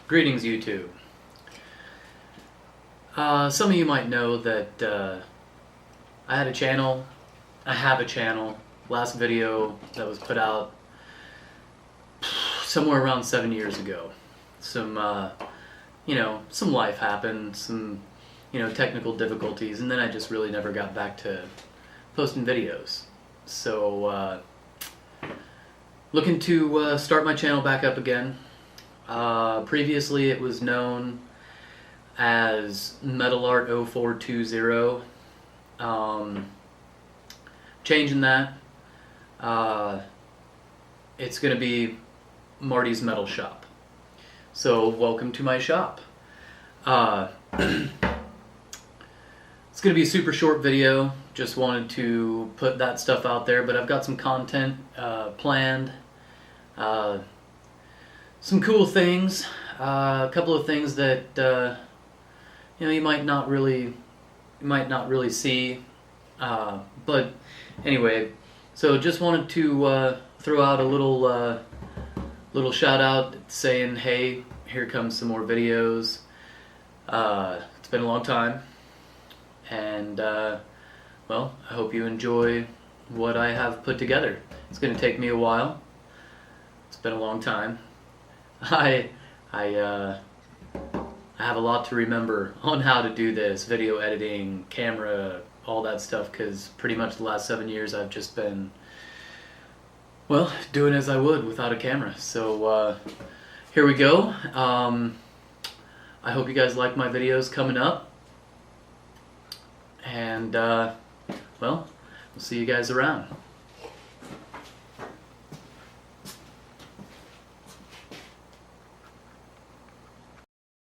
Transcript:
Greetings, YouTube. Some of you might know that I had a channel. I have a channel. Last video that was put out somewhere around 7 years ago. Some life happened, some, technical difficulties, and then I just really never got back to posting videos. So, looking to start my channel back up again. Previously it was known as MetalArt0420. Changing that. It's going to be Marty's Metal Shop. So welcome to my shop. It's going to be a super short video. Just wanted to put that stuff out there, but I've got some content planned. Some cool things, a couple of things that you might not really see, but anyway, so just wanted to throw out a little shout out saying, hey, here comes some more videos. It's been a long time, and well, I hope you enjoy what I have put together. It's going to take me a while. It's been a long time. I have a lot to remember on how to do this, video editing, camera, all that stuff, because pretty much the last 7 years I've just been, well, doing as I would without a camera. So here we go. I hope you guys like my videos coming up, and well, we'll see you guys around.